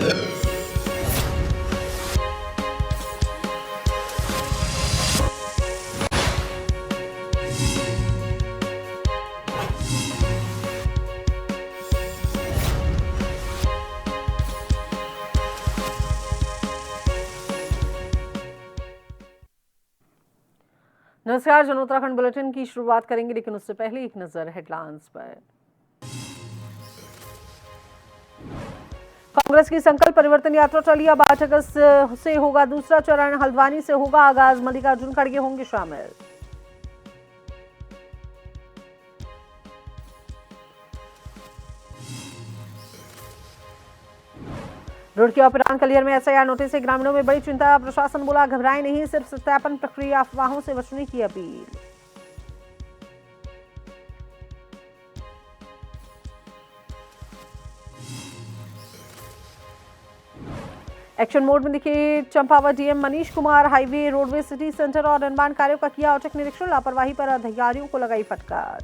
नमस्कार, जन उत्तराखंड बुलेटिन की शुरुआत करेंगे, लेकिन उससे पहले एक नजर हेडलाइंस पर। कांग्रेस की संकल्प परिवर्तन यात्रा चली। अब 8 अगस्त से होगा दूसरा चरण। हल्द्वानी से होगा आगाज। मल्लिकार्जुन खड़गे होंगे शामिल। रुड़की और पिरान कलियर में एसआईआर नोटिस से ग्रामीणों में बड़ी चिंता। प्रशासन बोला घबराएं नहीं, सिर्फ सत्यापन प्रक्रिया, अफवाहों से बचने की अपील। एक्शन मोड में दिखे Champawat DM Manish Kumar. Highway, roadway, city centre और निर्माण कार्यों का किया औचक निरीक्षण। लापरवाही पर अधिकारियों को लगाई फटकार।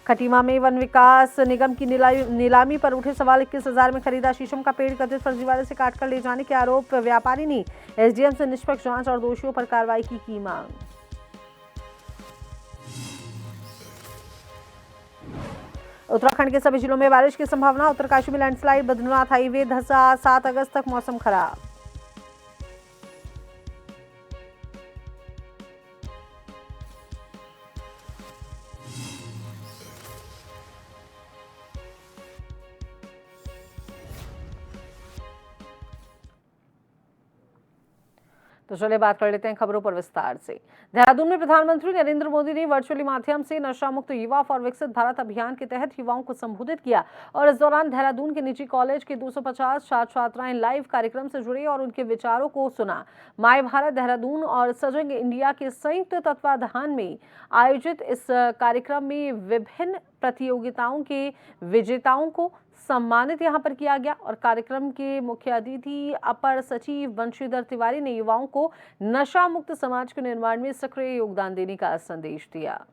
खटीमा में वन विकास निगम की नीलामी पर उठे सवाल। 21,000 में खरीदा शीशम का पेड़ कथित फर्जीवाड़े से काटकर ले जाने के आरोप। व्यापारी ने एसडीएम से निष्पक्ष जांच और दोषियों पर कार्रवाई की मांग। उत्तराखंड के सभी जिलों में बारिश की संभावना। उत्तरकाशी में लैंडस्लाइड। बद्रीनाथ हाईवे धंसा। 7 अगस्त तक मौसम खराब। तो चलिए बात कर लेते हैं खबरों पर विस्तार से। देहरादून में प्रधानमंत्री नरेंद्र मोदी ने वर्चुअली माध्यम से नशा मुक्त युवा फॉर विकसित भारत अभियान के तहत युवाओं को संबोधित किया और इस दौरान देहरादून के निजी कॉलेज के 250 छात्र छात्राएं लाइव कार्यक्रम से जुड़े और उनके विचारों को सुना। माय भारत देहरादून और सजग इंडिया के संयुक्त तत्वाधान में आयोजित इस कार्यक्रम में विभिन्न प्रतियोगिताओं के विजेताओं को सम्मानित यहां पर किया गया और कार्यक्रम के मुख्य अतिथि अपर सचिव बंशीधर तिवारी ने युवाओं को नशा मुक्त समाज के निर्माण में सक्रिय योगदान देने का संदेश दिया।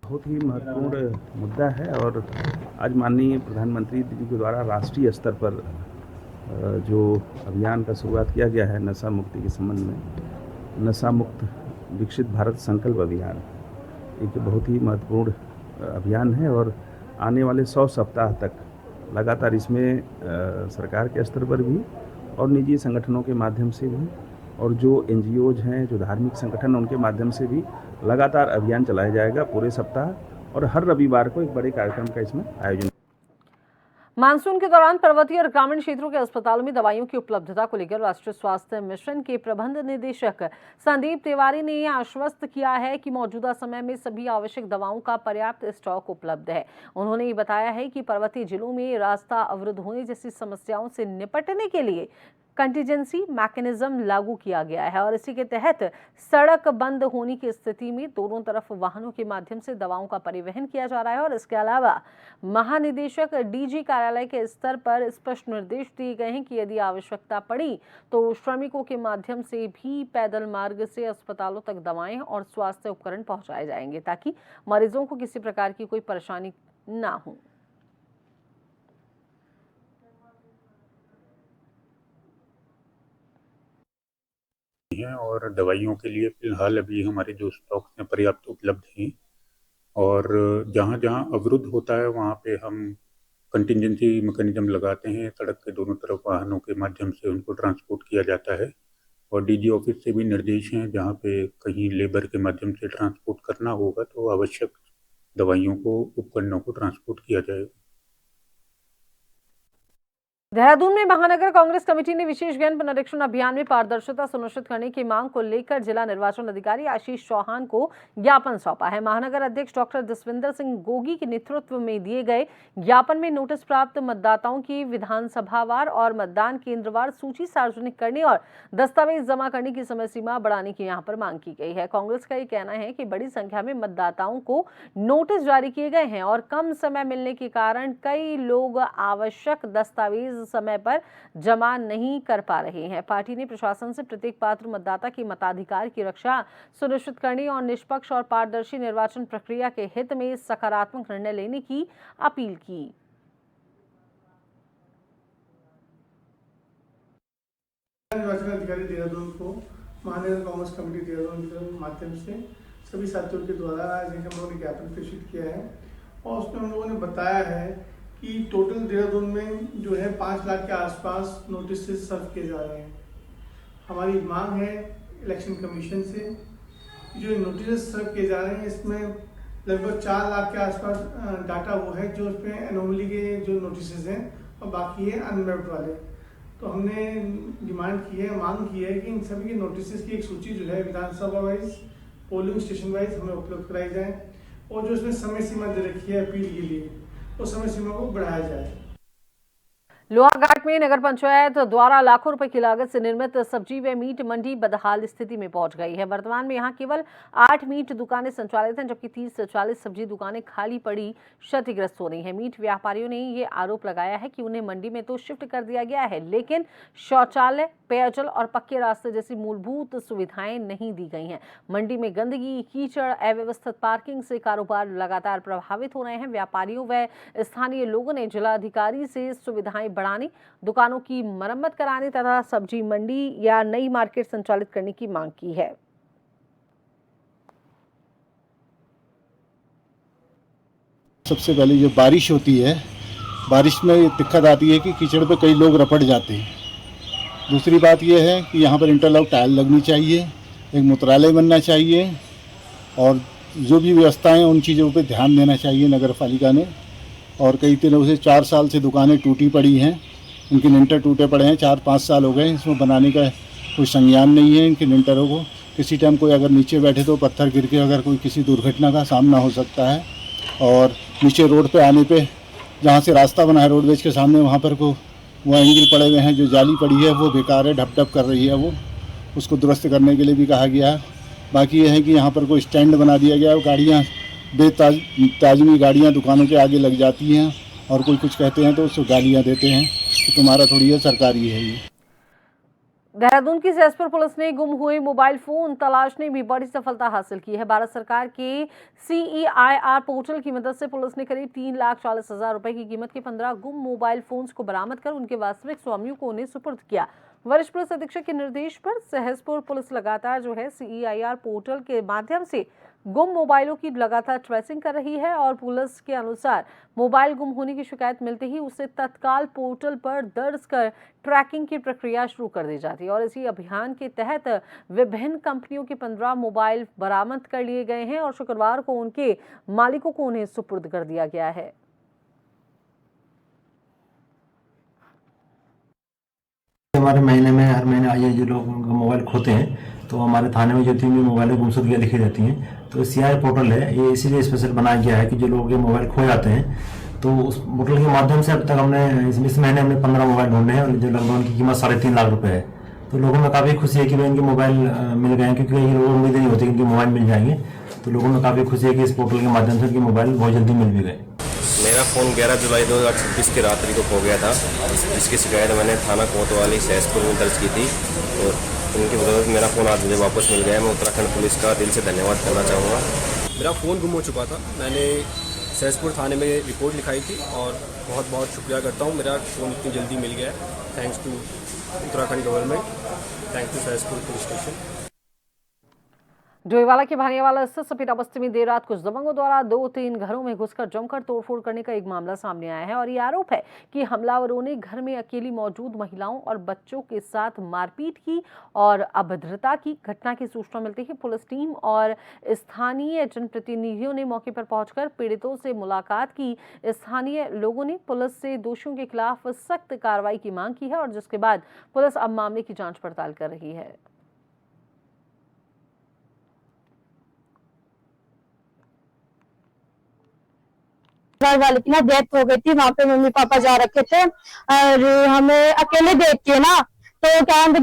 बहुत ही महत्वपूर्ण मुद्दा है और आज माननीय प्रधानमंत्री जी के द्वारा राष्ट्रीय स्तर पर जो अभियान का शुरुआत किया गया है नशा मुक्ति के संबंध में, नशा मुक्त विकसित भारत संकल्प अभियान, एक बहुत ही महत्वपूर्ण अभियान है और आने वाले 100 सप्ताह तक लगातार इसमें सरकार के स्तर पर भी और निजी संगठनों के माध्यम से भी और जो एनजीओज हैं, जो धार्मिक संगठन, उनके माध्यम से भी लगातार अभियान चलाया जाएगा पूरे सप्ताह और हर रविवार को एक बड़े कार्यक्रम का इसमें आयोजन। मानसून के दौरान पर्वतीय और ग्रामीण क्षेत्रों के अस्पतालों में दवाइयों की उपलब्धता को लेकर राष्ट्रीय स्वास्थ्य मिशन के प्रबंध निदेशक संदीप तिवारी ने आश्वस्त किया है कि मौजूदा समय में सभी आवश्यक दवाओं का पर्याप्त स्टॉक उपलब्ध है। उन्होंने ये बताया है कि पर्वतीय जिलों में रास्ता अवरुद्ध होने जैसी समस्याओं से निपटने के लिए कंटीजेंसी मैकेनिज्म लागू किया गया है और इसी के तहत सड़क बंद होने की स्थिति में दोनों तरफ वाहनों के माध्यम से दवाओं का परिवहन किया जा रहा है और इसके अलावा महानिदेशक डीजी कार्यालय के स्तर पर स्पष्ट निर्देश दिए गए हैं कि यदि आवश्यकता पड़ी तो श्रमिकों के माध्यम से भी पैदल मार्ग से अस्पतालों तक दवाएं और स्वास्थ्य उपकरण पहुंचाए जाएंगे ताकि मरीजों को किसी प्रकार की कोई परेशानी ना हो। हैं और दवाइयों के लिए फिलहाल अभी हमारे जो स्टॉक्स हैं पर्याप्त उपलब्ध हैं और जहाँ जहाँ अवरुद्ध होता है वहाँ पे हम कंटिजेंसी मैकेनिज्म लगाते हैं। सड़क के दोनों तरफ वाहनों के माध्यम से उनको ट्रांसपोर्ट किया जाता है और डीजी ऑफिस से भी निर्देश हैं जहाँ पे कहीं लेबर के माध्यम से ट्रांसपोर्ट करना होगा तो आवश्यक दवाइयों को, उपकरणों को ट्रांसपोर्ट किया जाएगा। देहरादून में महानगर कांग्रेस कमेटी ने विशेष गहन पुनरीक्षण अभियान में पारदर्शिता सुनिश्चित करने की मांग को लेकर जिला निर्वाचन अधिकारी आशीष चौहान को ज्ञापन सौंपा है। महानगर अध्यक्ष डॉक्टर जसविंदर सिंह गोगी के नेतृत्व में दिए गए ज्ञापन में नोटिस प्राप्त मतदाताओं की विधानसभावार और मतदान केंद्रवार सूची सार्वजनिक करने और दस्तावेज जमा करने की समय सीमा बढ़ाने की यहां पर मांग की गई है। कांग्रेस का ये कहना है कि बड़ी संख्या में मतदाताओं को नोटिस जारी किए गए हैं और कम समय मिलने के कारण कई लोग आवश्यक दस्तावेज दस्तावेज समय पर जमा नहीं कर पा रहे हैं। पार्टी ने प्रशासन से प्रत्येक पात्र मतदाता के मताधिकार की रक्षा सुनिश्चित करने और निष्पक्ष और पारदर्शी निर्वाचन प्रक्रिया के हित में सकारात्मक निर्णय लेने की अपील की। निर्वाचन अधिकारी देहरादून को महानगर कांग्रेस कमेटी देहरादून के माध्यम से सभी साथियों के द्वारा आज हम लोगों ने ज्ञापन प्रेषित किया है और उसमें हम लोगों ने बताया है कि टोटल देहरादून में जो है 5 लाख के आसपास नोटिस सर्व किए जा रहे हैं। हमारी मांग है इलेक्शन कमीशन से, जो नोटिस सर्व किए जा रहे हैं इसमें लगभग 4 लाख के आसपास डाटा वो है जो उसमें एनोमली के जो नोटिस हैं और बाकी है अनमेरिड वाले। तो हमने डिमांड की है, मांग की है कि इन सभी के नोटिस की एक सूची जो है विधानसभा वाइज, पोलिंग स्टेशन वाइज हमें उपलब्ध कराई जाए और जो इसमें समय सीमा दे रखी है अपील के लिए, तो समय सीमा को बढ़ाया जाए। लोहाघाट में नगर पंचायत द्वारा लाखों रुपए की लागत से निर्मित सब्जी व मीट मंडी बदहाल स्थिति में पहुंच गई है। वर्तमान में यहां केवल 8 मीट दुकानें संचालित हैं, जबकि 30 से 40 सब्जी दुकानें खाली पड़ी क्षतिग्रस्त हो रही हैं। मीट व्यापारियों ने ये आरोप लगाया है कि उन्हें मंडी में तो शिफ्ट कर दिया गया है, लेकिन शौचालय, पेयजल और पक्के रास्ते जैसी मूलभूत सुविधाएं नहीं दी गई हैं। मंडी में गंदगी, कीचड़, अव्यवस्थित पार्किंग से कारोबार लगातार प्रभावित हो रहे हैं। व्यापारियों व स्थानीय लोगों ने जिलाधिकारी से सुविधाएं बढ़ाने, दुकानों की मरम्मत कराने तथा सब्जी मंडी या नई मार्केट संचालित करने की मांग की है। सबसे पहले जो बारिश होती है, बारिश में दिक्कत आती है कि कीचड़ पे कई लोग रपट जाते हैं। दूसरी बात यह है कि यहाँ पर इंटरलॉक टाइल लगनी चाहिए, एक मूत्रालय बनना चाहिए और जो भी व्यवस्थाएं उन चीज़ों पे ध्यान देना चाहिए नगर पालिका ने। और कई दिनों से 4 साल से दुकानें टूटी पड़ी हैं, उनके लिंटर टूटे पड़े हैं, 4-5 साल हो गए, इसमें बनाने का कोई संज्ञान नहीं है इनके लिंटरों को। किसी टाइम कोई अगर नीचे बैठे तो पत्थर गिर के अगर कोई किसी दुर्घटना का सामना हो सकता है। और नीचे रोड पे आने पे जहाँ से रास्ता बना है रोडवेज के सामने, वहाँ पर वो एंगल पड़े हुए हैं, जो जाली पड़ी है वो बेकार है, ढप कर रही है, वो उसको दुरुस्त करने के लिए भी कहा गया है। बाकी ये है कि यहाँ पर कोई स्टैंड बना दिया गया है, गाड़ियाँ बेताजमी गाड़ियाँ दुकानों के आगे लग जाती हैं और कोई कुछ कहते हैं तो उसको गालियाँ देते हैं कि तुम्हारा थोड़ी है, सरकारी है ये। देहरादून की सहसपुर पुलिस ने गुम हुए मोबाइल फोन तलाशने में बड़ी सफलता हासिल की है। भारत सरकार के CEIR पोर्टल की मदद से पुलिस ने करीब 3,40,000 रुपए की कीमत के 15 गुम मोबाइल फोन्स को बरामद कर उनके वास्तविक स्वामियों को उन्हें सुपुर्द किया। वरिष्ठ पुलिस अधीक्षक के निर्देश पर सहसपुर पुलिस लगातार CEIR पोर्टल के माध्यम से गुम मोबाइलों की लगातार ट्रेसिंग कर रही है और पुलिस के अनुसार मोबाइल गुम होने की शिकायत मिलते ही उसे तत्काल पोर्टल पर दर्ज कर ट्रैकिंग की प्रक्रिया शुरू कर दी जाती है। और इसी अभियान के तहत विभिन्न कंपनियों के 15 मोबाइल बरामद कर लिए गए हैं और शुक्रवार को उनके मालिकों को उन्हें सुपुर्द कर दिया गया है। हमारे महीने में हर महीने आइए जो लोग मोबाइल खोते हैं तो हमारे थाने में जो 3 मोबाइलें गुमशुदगियाँ लिखी जाती हैं। तो CI पोर्टल है, ये इसीलिए स्पेशल बनाया गया है कि जो लोगों के मोबाइल खो जाते हैं तो उस पोर्टल के माध्यम से अब तक हमने इस महीने हमने 15 मोबाइल ढूंढे हैं और जो लगभग उनकी कीमत 3.5 लाख रुपए है। तो लोगों में काफ़ी खुशी है कि भाई इनके मोबाइल मिल गए हैं, क्योंकि ये लोगों को उम्मीद नहीं होती कि इनके मोबाइल मिल जाएंगे। तो लोगों में काफ़ी खुशी है कि इस पोर्टल के माध्यम से इनके मोबाइल बहुत जल्दी मिल भी गए। मेरा फ़ोन 11 जुलाई 2026 की रात्रि को खो गया था, जिसकी शिकायत मैंने थाना कोतवाली सहसपुर में दर्ज की थी और उनकी बदौलत मेरा फ़ोन आज मुझे वापस मिल गया है। मैं उत्तराखंड पुलिस का दिल से धन्यवाद करना चाहूँगा। मेरा फ़ोन गुम हो चुका था, मैंने सहसपुर थाने में रिपोर्ट लिखाई थी और बहुत बहुत शुक्रिया करता हूँ, मेरा फ़ोन इतनी जल्दी मिल गया है। Thanks to Uttarakhand government, thanks to Sahaspur police station. Doiwala के भानियावाला स्थित सपेटा बस्ती में देर रात कुछ दबंगों द्वारा 2-3 घरों में घुसकर जमकर तोड़फोड़ करने का एक मामला सामने आया है और ये आरोप है कि हमलावरों ने घर में अकेली मौजूद महिलाओं और बच्चों के साथ मारपीट की और अभद्रता की। घटना की सूचना मिलते ही पुलिस टीम और स्थानीय जनप्रतिनिधियों ने मौके पर पहुंचकर पीड़ितों से मुलाकात की। स्थानीय लोगों ने पुलिस से दोषियों के खिलाफ सख्त कार्रवाई की मांग की है और जिसके बाद पुलिस अब मामले की जांच पड़ताल कर रही है। वाले की ना डेथ हो गई थी, वहाँ पे मम्मी पापा जा रखे थे और हमें अकेले देख के ना तो क्या है कि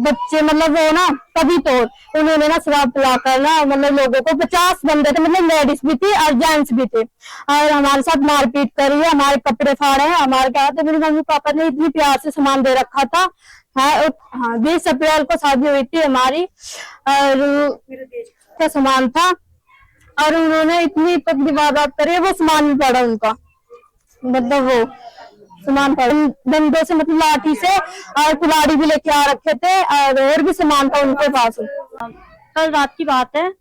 बच्चे मतलब वो ना कभी तो उन्होंने ना शराब पिलाकर ना मतलब लोगों को 50 बंदे थे, मतलब लेडीज भी थी और जेंट्स भी थे, और हमारे साथ मारपीट करी है, हमारे कपड़े फाड़े हैं, हमारे क्या तो मेरे मम्मी पापा ने इतनी प्यार से सामान दे रखा था। हाँ, 20 अप्रैल को शादी हुई थी हमारी, और का सामान था, और उन्होंने इतनी तगड़ी वारदात करी, वो सामान भी पड़ा उनका, मतलब वो सामान पड़ा डंडों से, मतलब लाठी से, और कुल्हाड़ी भी लेके आ रखे थे, और भी सामान था उनके पास। कल रात की बात है,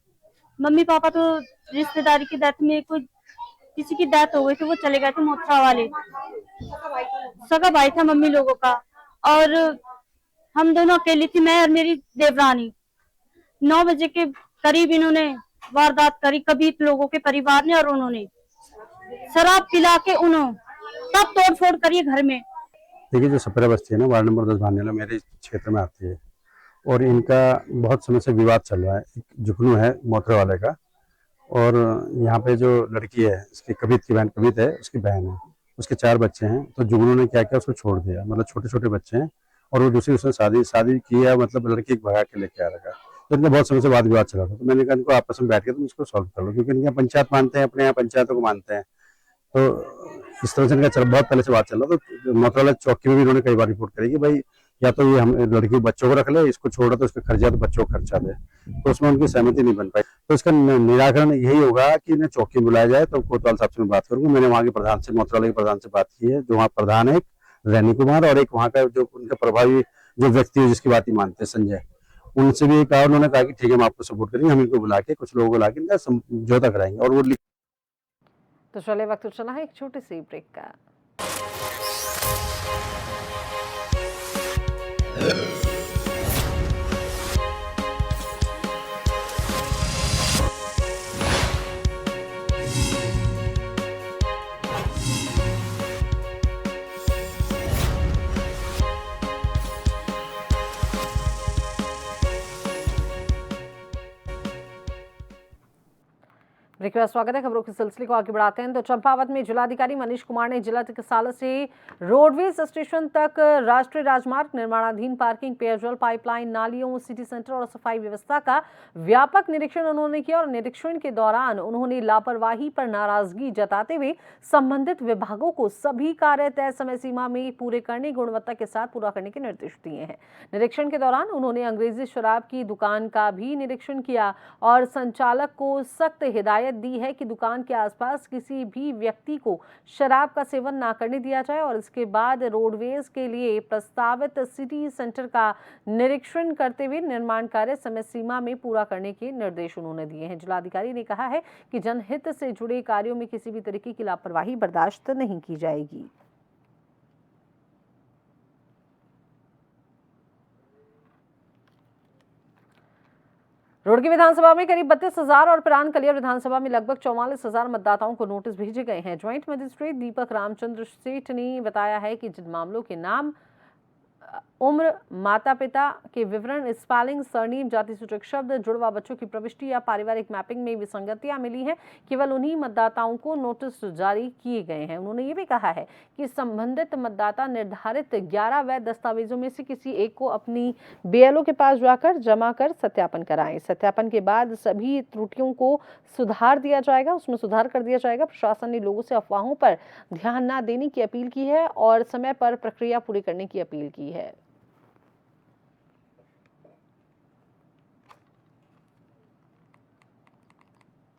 मम्मी पापा तो रिश्तेदारी की डेथ में कोई किसी की डेथ हो गई थी, वो चले गए थे मोथरा वाले, सगा भाई था मम्मी लोगों का, और हम दोनों अकेली थी, मैं और मेरी देवरानी। 9 बजे के करीब इन्होंने वारदात करी, कभी लोगों के परिवार ने, और उन्होंने शराब पिला के उन्होंने तब तोड़ फोड़ करी घर में। देखिए, जो सपेरा बस्ती है ना, वार्ड नंबर 10 भानेला मेरे क्षेत्र में आती है, और इनका बहुत समय से विवाद चल रहा है। एक जुगनू है मोथरे वाले का, और यहाँ पे जो लड़की है, इसकी कवित की बहन, कवित है उसकी बहन है, उसके 4 बच्चे हैं। तो जुगनू ने क्या किया, उसको छोड़ दिया, मतलब छोटे छोटे बच्चे हैं, और वो दूसरी उसने शादी की है, मतलब लड़की भगा के लेके आ रखा। तो इनका बहुत समय से वाद विवाद चला था। तो मैंने कहा इनको आपस में बैठ के तुम इसको सॉल्व कर लो, क्योंकि इनके पंचायत मानते हैं, अपने यहाँ पंचायतों को मानते हैं। तो इस तरह से इनका बहुत पहले से बात चल रहा। तो मोथरा चौकी में भी इन्होंने कई बार रिपोर्ट करी कि भाई या तो ये हम लड़की बच्चों को रख ले, इसको छोड़ा तो उसका खर्चा तो बच्चों को खर्चा दे। तो उसमें उनकी सहमति नहीं बन पाई। तो इसका निराकरण यही होगा कि इन्हें चौकी बुलाया जाए। तो कोतवाल साहब से मैं बात करूंगा। मैंने वहाँ के प्रधान से, मोथरा के प्रधान से बात की है, जो वहाँ प्रधान है, एक रैनी कुमार, और एक वहाँ का जो उनका प्रभावी जो व्यक्ति है जिसकी बात ही मानते हैं, संजय, उनसे भी कहा। उन्होंने कहा कि ठीक है, हम आपको सपोर्ट करेंगे, हम इनको बुला के कुछ लोगों को ला के इनका समझौता कराएंगे। और वो तो चले, वक्त चला है एक छोटी सी ब्रेक का। ब्रेक का स्वागत है। खबरों के सिलसिले को आगे बढ़ाते हैं। तो चंपावत में जिलाधिकारी मनीष कुमार ने जिला चिकित्सालय से रोडवेज स्टेशन तक राष्ट्रीय राजमार्ग, निर्माणाधीन पार्किंग, पेयजल पाइपलाइन, नालियों, सिटी सेंटर और सफाई व्यवस्था का व्यापक निरीक्षण उन्होंने किया। और निरीक्षण के दौरान उन्होंने लापरवाही पर नाराजगी जताते हुए संबंधित विभागों को सभी कार्य तय समय सीमा में पूरे करने, गुणवत्ता के साथ पूरा करने के निर्देश दिए हैं। निरीक्षण के दौरान उन्होंने अंग्रेजी शराब की दुकान का भी निरीक्षण किया और संचालक को सख्त हिदायत दी है कि दुकान के आसपास किसी भी व्यक्ति को शराब का सेवन ना करने दिया जाए। और इसके बाद रोडवेज के लिए प्रस्तावित सिटी सेंटर का निरीक्षण करते हुए निर्माण कार्य समय सीमा में पूरा करने के निर्देश उन्होंने दिए हैं। जिलाधिकारी ने कहा है कि जनहित से जुड़े कार्यों में किसी भी तरीके की लापरवाही बर्दाश्त नहीं की जाएगी। रुड़की विधानसभा में करीब 32,000 और पिरान कलिया विधानसभा में लगभग 44,000 मतदाताओं को नोटिस भेजे गए हैं। ज्वाइंट मजिस्ट्रेट दीपक रामचंद्र सेठ ने बताया है कि जिन मामलों के नाम, उम्र, माता पिता के विवरण, स्पेलिंग, सरनेम, जाति सूचक शब्द, जुड़वा बच्चों की प्रविष्टि या पारिवारिक मैपिंग में विसंगतियां मिली हैं, केवल उन्हीं मतदाताओं को नोटिस जारी किए गए हैं। उन्होंने ये भी कहा है कि संबंधित मतदाता निर्धारित 11 वैध दस्तावेजों में से किसी एक को अपनी बीएलओ के पास जाकर जमा कर सत्यापन कराएं। सत्यापन के बाद सभी त्रुटियों को सुधार दिया जाएगा, उसमें सुधार कर दिया जाएगा। प्रशासन ने लोगों से अफवाहों पर ध्यान न देने की अपील की है और समय पर प्रक्रिया पूरी करने की अपील की है।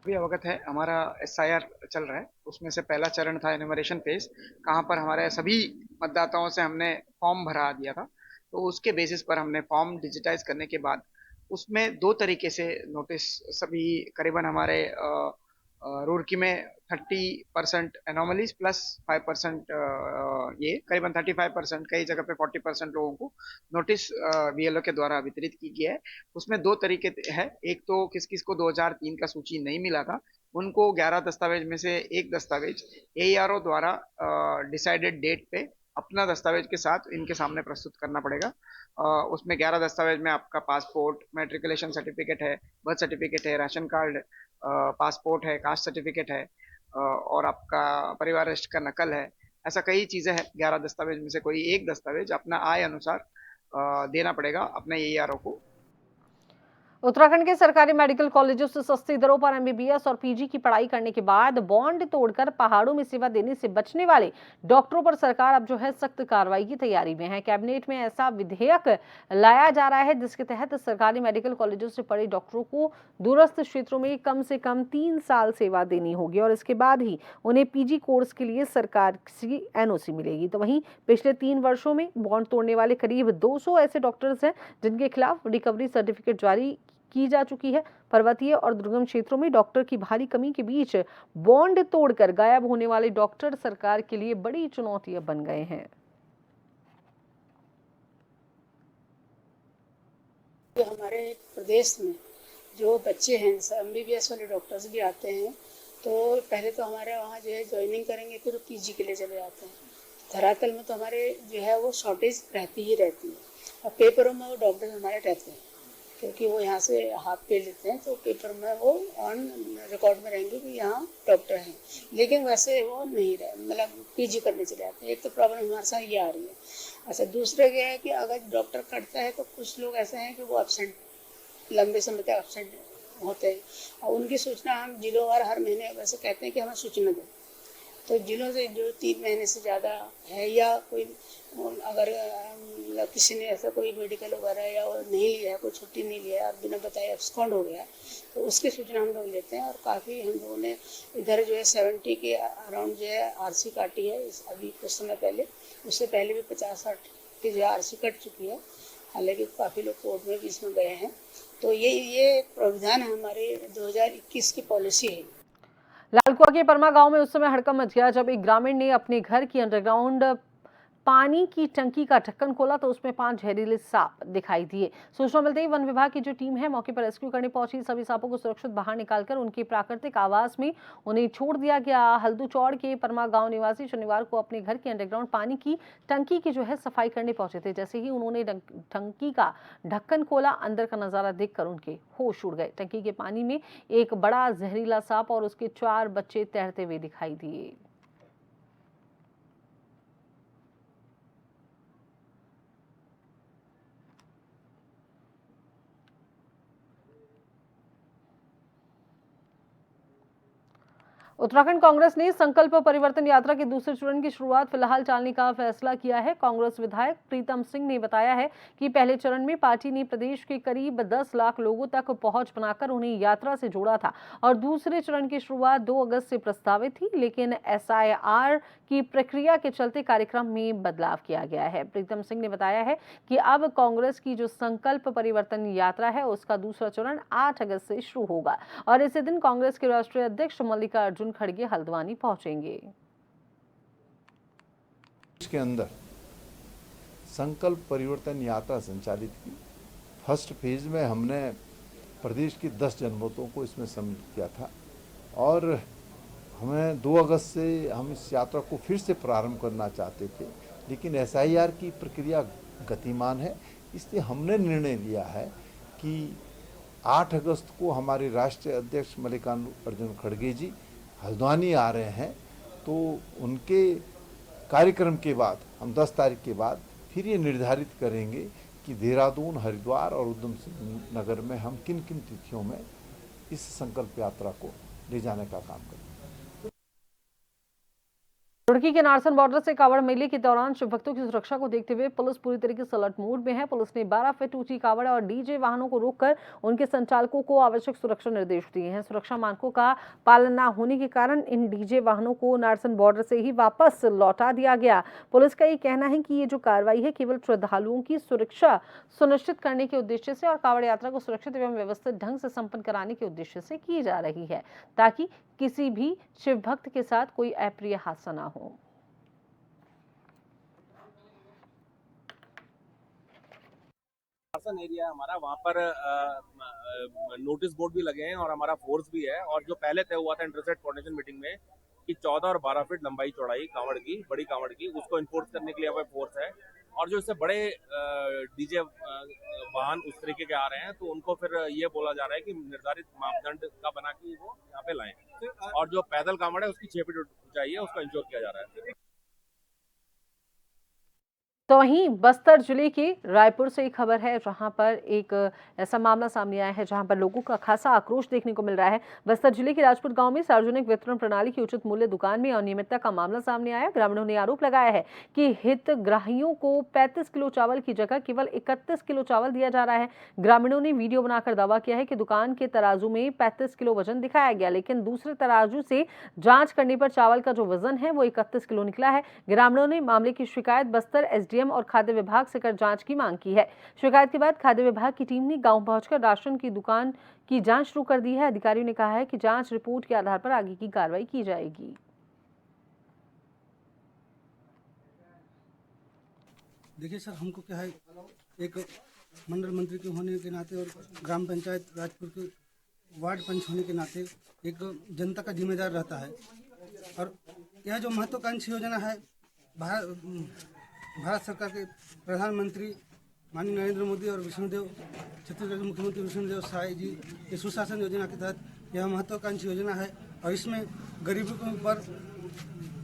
भी अवगत है, हमारा SIR चल रहा है। उसमें से पहला चरण था एनुमरेशन फेज, कहाँ पर हमारे सभी मतदाताओं से हमने फॉर्म भरा दिया था। तो उसके बेसिस पर हमने फॉर्म डिजिटाइज करने के बाद उसमें 2 तरीके से नोटिस, सभी करीबन हमारे रुड़की में 30% एनोमलीज प्लस 5% ये करीबन 35%, कई जगह पे 40% लोगों को नोटिस BLO के द्वारा वितरित की गया है। उसमें 2 तरीके हैं। एक तो किस किस को 2003 का सूची नहीं मिला था, उनको 11 दस्तावेज में से एक दस्तावेज AERO द्वारा डिसाइडेड डेट पे अपना दस्तावेज के साथ इनके सामने प्रस्तुत करना पड़ेगा। उसमें 11 दस्तावेज में आपका पासपोर्ट, मैट्रिकुलेशन सर्टिफिकेट है, बर्थ सर्टिफिकेट है, राशन कार्ड, पासपोर्ट है, कास्ट सर्टिफिकेट है, और आपका परिवार रजिस्टर का नकल है। ऐसा कई चीज़ें हैं। 11 दस्तावेज में से कोई एक दस्तावेज अपना आय अनुसार देना पड़ेगा अपने AERO को। उत्तराखंड के सरकारी मेडिकल कॉलेजों से सस्ती दरों पर MBBS और PG की पढ़ाई करने के बाद बॉन्ड तोड़कर पहाड़ों में सेवा देने से बचने वाले डॉक्टरों पर सरकार अब जो है सख्त कार्रवाई की तैयारी में है। कैबिनेट में ऐसा विधेयक लाया जा रहा है जिसके तहत सरकारी मेडिकल कॉलेजों से पढ़े डॉक्टरों को दूरस्थ क्षेत्रों में कम से कम 3 साल सेवा देनी होगी और इसके बाद ही उन्हें PG कोर्स के लिए सरकार से NOC मिलेगी। तो वहीं पिछले 3 वर्षों में बॉन्ड तोड़ने वाले करीब 200 ऐसे डॉक्टर्स हैं जिनके खिलाफ रिकवरी सर्टिफिकेट जारी की जा चुकी है। पर्वतीय और दुर्गम क्षेत्रों में डॉक्टर की भारी कमी के बीच बॉन्ड तोड़कर गायब होने वाले डॉक्टर सरकार के लिए बड़ी चुनौती बन गए हैं। हमारे प्रदेश में जो बच्चे हैं MBBS वाले डॉक्टर्स भी आते हैं, तो पहले तो हमारे वहाँ जो है ज्वाइनिंग करेंगे, फिर PG के लिए चले जाते हैं। धरातल में तो हमारे जो है वो शॉर्टेज रहती ही रहती है और पेपरों में वो डॉक्टर हमारे रहते हैं क्योंकि वो यहाँ से हाफ पे लेते हैं, तो पेपर में वो ऑन रिकॉर्ड में रहेंगे कि यहाँ डॉक्टर हैं, लेकिन वैसे वो नहीं रहे, मतलब PG करने चले जाते हैं। एक तो प्रॉब्लम हमारे साथ ये आ रही है। अच्छा, दूसरा क्या है कि अगर डॉक्टर करता है तो कुछ लोग ऐसे हैं कि वो एब्सेंट, लंबे समय तक एब्सेंट होते हैं और उनकी सूचना हम जिलों वार हर महीने वैसे कहते हैं कि हमें सूचना दें, तो जिलों से जो 3 महीने से ज़्यादा है या कोई अगर किसी ने ऐसा कोई मेडिकल वगैरह या नहीं लिया है, कोई छुट्टी नहीं लिया है और बिना बताए एब्सकॉन्ड हो गया, तो उसकी सूचना हम लोग लेते हैं। और काफ़ी हम लोगों ने इधर जो है 70 के अराउंड जो है RC काटी है अभी कुछ समय पहले, उससे पहले भी 50-60 की जो है RC कट चुकी है, हालांकि काफ़ी लोग कोर्ट में भी इसमें गए हैं। तो ये प्रावधान है हमारे 2021 की पॉलिसी है। लालकुआ के परमा गांव में उस समय हड़कंप मच गया जब एक ग्रामीण ने अपने घर की अंडरग्राउंड पानी की टंकी का ढक्कन खोला तो उसमें 5 जहरीले सांप दिखाई दिए। सूचना मिलते ही वन विभाग की जो टीम है मौके पर रेस्क्यू करने पहुंची। सभी सांपों को सुरक्षित बाहर निकालकर उनके प्राकृतिक आवास में उन्हें छोड़ दिया गया। हल्दूचौड़ के परमा गांव निवासी शनिवार को अपने घर के अंडरग्राउंड पानी की टंकी की जो है सफाई करने पहुंचे थे। जैसे ही उन्होंने टंकी का ढक्कन खोला, अंदर का नजारा देखकर उनके होश उड़ गए। टंकी के पानी में एक बड़ा जहरीला सांप और उसके 4 बच्चे तैरते हुए दिखाई दिए। उत्तराखंड कांग्रेस ने संकल्प परिवर्तन यात्रा के दूसरे चरण की शुरुआत फिलहाल टालने का फैसला किया है। कांग्रेस विधायक प्रीतम सिंह ने बताया है कि पहले चरण में पार्टी ने प्रदेश के करीब 10 लाख लोगों तक पहुंच बनाकर उन्हें यात्रा से जोड़ा था और दूसरे चरण की शुरुआत 2 अगस्त से प्रस्तावित थी, लेकिन SIR की प्रक्रिया के चलते कार्यक्रम में बदलाव किया गया है। प्रीतम सिंह ने बताया है कि अब कांग्रेस की जो संकल्प परिवर्तन यात्रा है उसका दूसरा चरण 8 अगस्त से शुरू होगा और इसी दिन कांग्रेस के राष्ट्रीय अध्यक्ष मल्लिकार्जुन खड़गे हल्द्वानी पहुंचेंगे। इसके अंदर संकल्प परिवर्तन यात्रा संचालित की। फर्स्ट फेज में हमने प्रदेश की 10 जनपदों को इसमें सम्मिलित किया था और हमें 2 अगस्त से हम इस यात्रा को फिर से प्रारंभ करना चाहते थे, लेकिन SIR की प्रक्रिया गतिमान है, इसलिए हमने निर्णय लिया है कि 8 अगस्त को हमारे राष्ट्रीय अध्यक्ष मल्लिकार्जुन खड़गे जी हल्द्वानी आ रहे हैं, तो उनके कार्यक्रम के बाद हम 10 तारीख के बाद फिर ये निर्धारित करेंगे कि देहरादून, हरिद्वार और उधम सिंह नगर में हम किन किन तिथियों में इस संकल्प यात्रा को ले जाने का काम करेंगे। रुड़की के नारसन बॉर्डर से कावड़ मेले के दौरान शिव भक्तों की सुरक्षा को देखते हुए पुलिस पूरी तरीके से अलर्ट मोड में है। पुलिस ने 12 फीट ऊंची कावड़ और DJ वाहनों को रोककर उनके संचालकों को आवश्यक सुरक्षा निर्देश दिए हैं। सुरक्षा मानकों का पालन न होने के कारण इन DJ वाहनों को नारसन बॉर्डर से ही वापस लौटा दिया गया। पुलिस का ये कहना है कि ये जो कार्रवाई है केवल श्रद्धालुओं की सुरक्षा सुनिश्चित करने के उद्देश्य से और कावड़ यात्रा को सुरक्षित एवं व्यवस्थित ढंग से संपन्न कराने के उद्देश्य से की जा रही है ताकि किसी भी शिव भक्त के साथ कोई अप्रिय हादसा न हो। एरिया हमारा, वहाँ पर नोटिस बोर्ड भी लगे हैं और हमारा फोर्स भी है और जो पहले तय हुआ था इंटरसेट कोऑर्डिनेशन मीटिंग में कि 14 और 12 फीट लंबाई चौड़ाई कांवड़ की, बड़ी कांवड़ की, उसको इन्फोर्स करने के लिए हमारे फोर्स है और जो इससे बड़े DJ वाहन उस तरीके के आ रहे हैं तो उनको फिर ये बोला जा रहा है कि निर्धारित मापदंड का बना के वो यहाँ पे लाएं और जो पैदल कांवड़ है उसकी 6 फीट ऊंचाई है उसका इंश्योर किया जा रहा है। तो वहीं बस्तर जिले के रायपुर से एक खबर है जहां पर एक ऐसा मामला सामने आया है जहां पर लोगों का खासा आक्रोश देखने को मिल रहा है। बस्तर जिले के राजपुर गांव में सार्वजनिक वितरण प्रणाली की उचित मूल्य दुकान में अनियमितता का मामला सामने आया। ग्रामीणों ने आरोप लगाया है कि हितग्राहियों को 35 किलो चावल की जगह केवल 31 किलो चावल दिया जा रहा है। ग्रामीणों ने वीडियो बनाकर दावा किया है कि दुकान के तराजू में 35 किलो वजन दिखाया गया, लेकिन दूसरे तराजू से जांच करने पर चावल का जो वजन है वो 31 किलो निकला है। ग्रामीणों ने मामले की शिकायत बस्तर एसडीएम और खाद्य विभाग से कर जांच की मांग की है। शिकायत के बाद खाद्य विभाग की टीम ने गांव पहुंचकर राशन की दुकान की जांच शुरू कर दी है। अधिकारियों ने कहा है कि जांच रिपोर्ट के आधार पर आगे की कार्रवाई की जाएगी। देखिए सर, हमको क्या है, एक मंडल मंत्री के होने के नाते और ग्राम पंचायत राजपुर के वार्ड पंच होने के नाते एक जनता का जिम्मेदार रहता है। और यह जो महत्वाकांक्षी योजना है भारत सरकार के प्रधानमंत्री माननीय नरेंद्र मोदी और विष्णुदेव छत्तीसगढ़ के मुख्यमंत्री विष्णुदेव साय जी के सुशासन योजना के तहत यह महत्वाकांक्षी योजना है। और इसमें गरीबों के ऊपर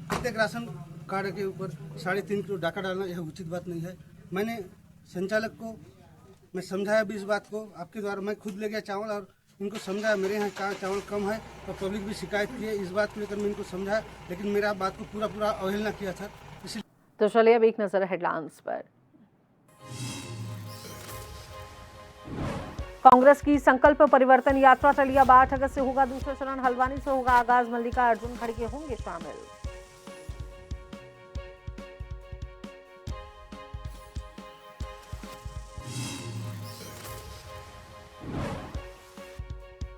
प्रत्येक राशन कार्ड के ऊपर 3.5 किलो डाका डालना यह उचित बात नहीं है। मैंने संचालक को मैं समझाया भी इस बात को, आपके द्वारा मैं खुद ले गया चावल और इनको समझाया मेरे यहाँ कहाँ चावल कम है, और पब्लिक भी शिकायत की है। इस बात को लेकर मैं इनको समझाया, लेकिन मेरा बात को पूरा अवहेलना किया था। तो चलिए अब एक नजर हेडलाइंस पर। कांग्रेस की संकल्प परिवर्तन यात्रा टली। अब 8 अगस्त से होगा दूसरा चरण, हल्द्वानी से होगा आगाज। मल्लिका अर्जुन खड़गे होंगे शामिल।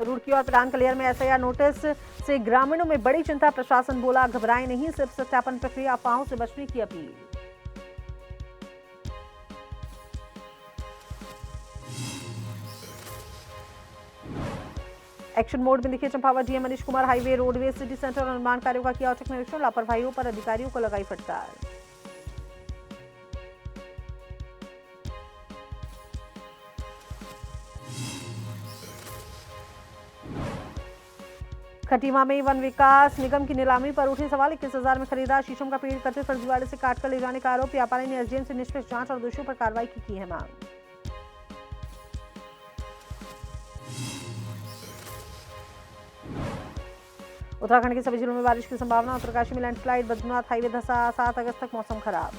रुड़की और प्रधान कलियर में एसआईआर नोटिस से ग्रामीणों में बड़ी चिंता। प्रशासन बोला घबराएं नहीं, सिर्फ सत्यापन प्रक्रिया, अफवाहों से बचने की अपील। एक्शन मोड में दिखे Champawat DM Manish Kumar. Highway, roadways, city centre और निर्माण कार्यों का किया औचक निरीक्षण। लापरवाहियों पर अधिकारियों को लगाई फटकार। खटीमा में वन विकास निगम की नीलामी पर उठे सवाल। 21,000 में खरीदा शीशम का पेड़, 31 फर्जीवाड़े से काटकर ले जाने का आरोप। व्यापारी ने एसडीएम से निष्पक्ष जांच और दोषियों पर कार्रवाई की है मांग। उत्तराखंड के सभी जिलों में बारिश की संभावना। उत्तरकाशी में लैंडस्लाइड, बद्रीनाथ हाईवे धंसा। 7 अगस्त तक मौसम खराब।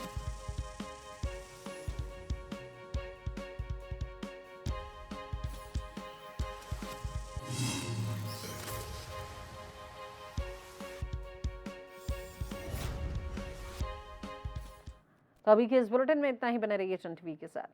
तो अभी के इस बुलेटिन में इतना ही। बने रहिए सन टीवी के साथ।